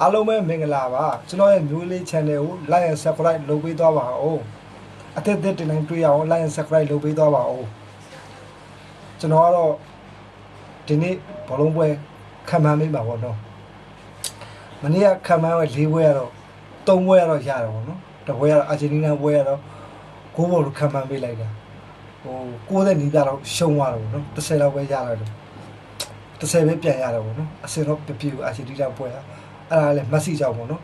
အားလုံးပဲမင်္ဂလာပါကျွန်တော်ရဲ့မျိုးလေး channel ကို like and subscribe လုပ်ပေးသွားပါဦးအသစ်တင်တိုင်းတွေ့ရအောင် like and subscribe လုပ်ပေးသွားပါဦးကျွန်တော်ကတော့ဒီနေ့ဘောလုံးပွဲခံမှန်းမိပါဘောနော်မနေ့ကခံမှန်းပဲ၄ပွဲရတော့၃ပွဲရတော့ရတယ်ဘောနော်တစ်ပွဲရတော့အာဂျင်တီးနားပွဲရတော့ဂိုးဘော်လို့ခံမှန်းပေးလိုက်တာ90နီးပြတော့ရှုံးသွားတယ်ဘောနော်30လောက်ပဲရလာတယ်30ပဲပြန်ရတယ်ဘောနော်အစင်တော့ပြပြအာဂျင်တီးနားပွဲရအဲ့ဒါလည်းမက်ဆီကြောင့်ပေါ့နော်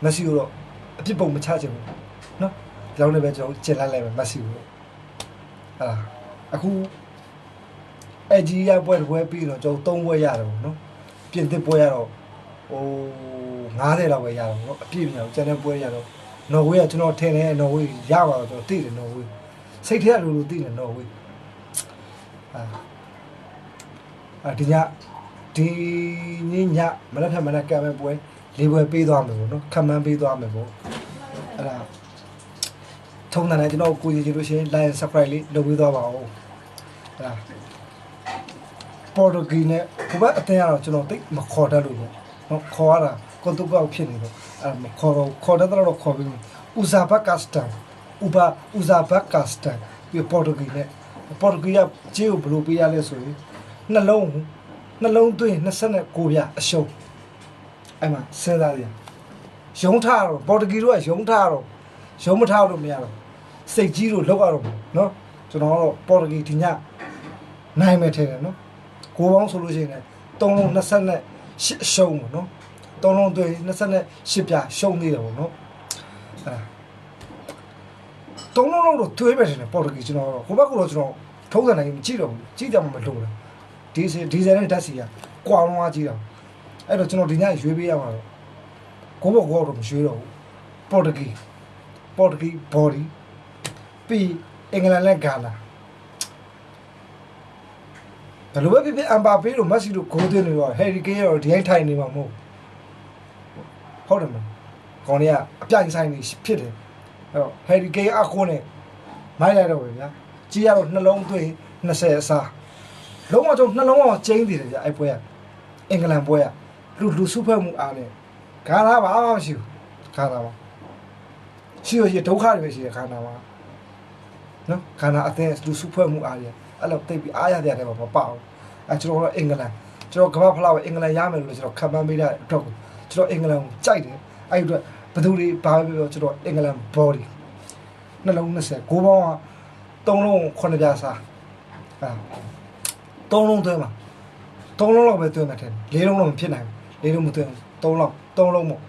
မက်ဆီကိုတော့အပြစ်ပုံမချချင်ဘူးနော်ဒီလောက်နဲ့ပဲကျွန်တော်ကျင်လိုက်မယ်မက်ဆီကိုဟာအခုအကြီးရပွဲတစ်ပွဲပြီးတော့ကျွန်တော်3ပွဲရတယ်ပေါ့နော်ပြင်သစ်ပွဲရတော့90လောက်ပဲရတော့ပေါ့အပြည့်မြောက်ကျန်တဲ့ပွဲရတော့နော်ဝေးကကျွန်တော်ထင်တယ်နော်ဝေးရပါတော့ကျွန်တော်သိတယ်နော်ဝေးစိတ်ထဲကလိုသိတယ်နော်ဝေးဒီညမနက်ဖြန်မနက်ကံမဲ့ပွဲ၄ပွဲပေးသွားမယ်ပေါ့နော်ခံမှန်းပေးသွားမယ်ပေါ့အဲ့ဒါထုံးတယ်ကျွန်တော်ကိုကြည့်လို့ရှိရင် like and subscribe လေးလုပ်ပေးသွားပါဦးအဲ့ဒါပေါ်တူဂီနဲ့ဘုဘအတင်းကတော့ကျွန်တော်တိတ်မခေါ်တတ်လို့ပေါ့နော်ခေါ်ရတာကွန်တူကောက်ဖြစ်နေတော့အဲ့မခေါ်တော့ခေါ်တတ်တော့ခေါ်ပြီးဥဇာဘတ်ကစတန်ဥဇာဘတ်ကစတန်ပြီးပေါ်တူဂီနဲ့ပေါ်တူဂီကကြေးကိုဘယ်လိုပေးရလဲဆိုရင်နှလုံးသွင်း29ပြအရှုံးအဲ့မှာစဉ်းစားရရုံးထားတော့ပေါ်တူဂီတို့ကရုံးထားတော့ရုံးမထားလို့မရတော့စိတ်ကြီးတို့လောက်ရတော့နော်ကျွန်တော်ကတော့ပေါ်တူဂီဒီညနိုင်မယ်ထင်တယ်နော်ကိုပေါင်းဆိုလို့ရှိရင်3လုံး28အရှုံးပေါ့နော်3လုံးသွင်း28ပြရှုံးနေတယ်ပေါ့နော်အဲ့3လုံးတော့သွေးပဲထင်တယ်ပေါ်တူဂီကျွန်တော်ဟိုဘက်ကတော့ကျွန်တော်ထုံးစံနိုင်ကြည့်တော့ကြည့်ကြမှာမလို့လားဒီဇယ်နဲ့ဓာတ်စီကကွာလုံးအားကြီးတော့အဲ့တော့ကျွန်တော်ဒီညရွေးပေးရမှာတော့ကိုဘောတော့မရွေးတော့ဘူးပေါ်တူဂီဘော်ဒီပြီးအင်္ဂလန်နဲ့ဂါနာဘယ်လိုပဲဖြစ်ဖြစ်အမ်ဘာပေးလို့မက်ဆီတို့ဂိုးသွင်းနေတော့ဟယ်ရီကိန်းရောဒီတိုင်းထိုင်နေမှာမဟုတ်တယ်မကောင်းနေကအပြိုင်ဆိုင်နေဖြစ်တယ်အဲ့တော့ဟယ်ရီကိန်းအခိုးနဲ့မိုက်လိုက်တော့ပဲဗျာကြီးရတော့နှလုံးသွင်း20အစားလုံးဝကျွန်တော်နှလုံးအောင်ကျင်းနေတယ်ဗျအဲ့ပွဲကအင်္ဂလန်ပွဲကလူစုဖွဲ့မှုအားနဲ့ဂါနာဘာမှမရှိဘူးဂါနာပါရှိရဒုက္ခတွေပဲရှိတယ်ခန္ဓာမှာနော်ခန္ဓာအသေးလူစုဖွဲ့မှုအားရအဲ့လိုတိတ်ပြီးအားရတဲ့တယ်မပေါ့အဲကျွန်တော်တို့အင်္ဂလန်ကျွန်တော်ကမ္ဘာဖလားပဲအင်္ဂလန်ရမယ်လို့ကျွန်တော်ခံမှန်းပေးတဲ့အတွက်ကိုကျွန်တော်အင်္ဂလန်ကိုကြိုက်တယ်အဲ့ဒီအတွက်ဘယ်သူတွေဘာပဲပြောကျွန်တော်အင်္ဂလန် body နှလုံး20ကိုပေါင်းက3လုံး9ပြားစား3လုံးသွင်းမှာ3လုံးလောက်ပဲသွင်းမှတယ်4လုံးတော့မဖြစ်နိုင်ဘူး4လုံးမသွင်း3လုံး3လုံးမို့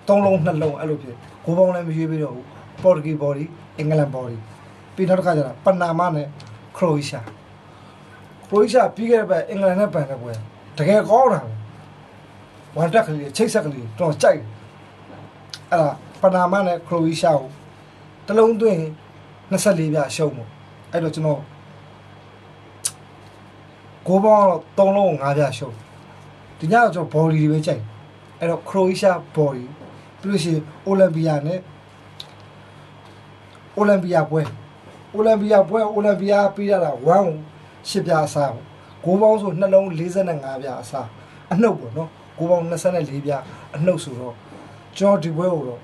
3လုံး2လုံးအဲ့လိုဖြစ်ကိုပေါင်းလည်းမရွေးပြီးတော့ဘူးပေါ်တူဂီ body အင်္ဂလန် body ပြီးနောက်တစ်ခါကျတော့ပနာမာနဲ့ခရိုအေးရှားပြီးခဲ့တဲ့ဘက်အင်္ဂလန်နဲ့ပန်တဲ့ပွဲတကယ်ကောင်းတာဝမ်တက်ကလေးချိတ်ဆက်ကလေးတော့ကြိုက်အဲ့ဒါပနာမာနဲ့ခရိုအေးရှားကိုတလုံးသွင်း24ပြရှုံးမို့အဲ့တော့ကျွန်တော်ကိုပေါင်းတော့3လုံး5ပြရှုံးဒီညတော့ကျွန်တော် body တွေပဲကြိုက်အဲ့တော့ခရိုအေးရှား body ပြီးလို့ရှိရင်အိုလံပီယာနဲ့အိုလံပီယာပြီးရတာ1 8ပြားအစားကိုပေါင်းဆိုနှလုံး45ပြားအစားအနှုတ်ပေါ့နော်ကိုပေါင်း24ပြားအနှုတ်ဆိုတော့ကျွန်တော်ဒီပွဲကိုတော့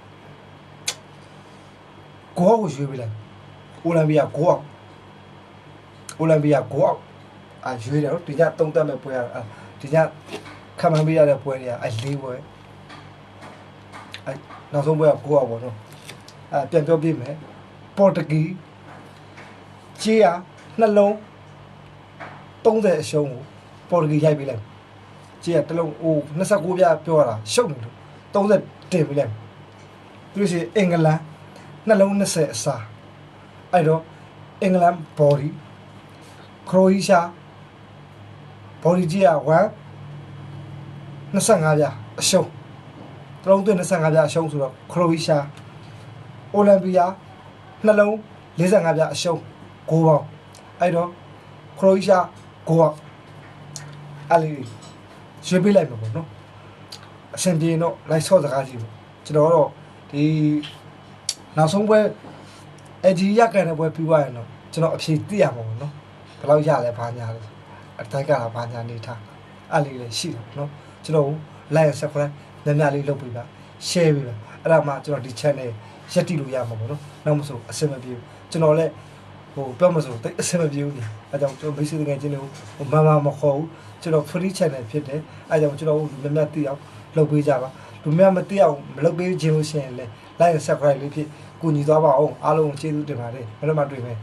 ကိုရွေးပေးလိုက်အိုလံပီယာကိုရွေးတယ်နော်ဒီည3တက်မဲ့ပွဲရဒီညခံမှန်းပေးရတဲ့ပွဲတွေက4ပွဲနောက်ဆုံးပွဲကကိုပေါ့နော်ပြန်ပြောပြမယ်ပေါ်တူဂီကြေးရနှလုံး30အရှုံးကိုပေါ်တူဂီရိုက်ပေးလိုက်ကြေးရတစ်လုံး29ပြပြောရတာရှုံးနေလို့30တင်ပေးလိုက်ပြီးလို့ရှိရင်အင်္ဂလန်နှလုံး20အစားအဲ့တော့အင်္ဂလန် body ခရိုအေးရှား body ကြေးရ25ပြအရှုံးတလုံးသွင်း25ပြအရှုံးဆိုတော့ခရိုအေးရှားအိုလံပီယာနှလုံး45ပြအရှုံး9ပေါင်းအဲ့တော့ခရိုအေးရှား9ပေါင်းအဲ့လေးရွေးပေးလိုက်မှာပေါ့နော်အဆင်ပြေတော့လိုက်ဆော့စကားကြီးပေါ့ကျွန်တော်တော့ဒီနောက်ဆုံးပွဲအကြီးရကန်တဲ့ပွဲပြီးသွားရင်တော့ကျွန်တော်အဖြေသိရမှာပေါ့နော်ဘယ်လောက်ရလဲဘာညာလဲအတိုက်ကလာဘာညာနေထားအဲ့လေးလည်းရှိတယ်နော်ကျွန်တော် like subscribe များများလေးလုပ်ပေးပါ share ပေးပါအဲ့ဒါမှကျွန်တော်ဒီ channel ရက်တည်လို့ရမှာပေါ့နော်နောက်မဆိုအဆင်မပြေဘူးကျွန်တော်လည်းဟိုပြောမဆိုတိတ်အဆင်မပြေဘူးလေအဲကြောင့်ကျွန်တော်မိတ်ဆွေတကယ်ချင်းတွေကိုဟိုမခေါ်ဘူးကျွန်တော် free channel ဖြစ်တယ်အဲကြောင့်ကျွန်တော်လူများများသိအောင်လုပ်ပေးကြပါလူများမသိအောင်မလုပ်ပေးခြင်းလို့ရှိရင်လည်း like and subscribe လေးဖြစ်ကူညီသွားပါအောင်အားလုံးကျေးဇူးတင်ပါတယ်ဘယ်တော့မှတွေ့မယ်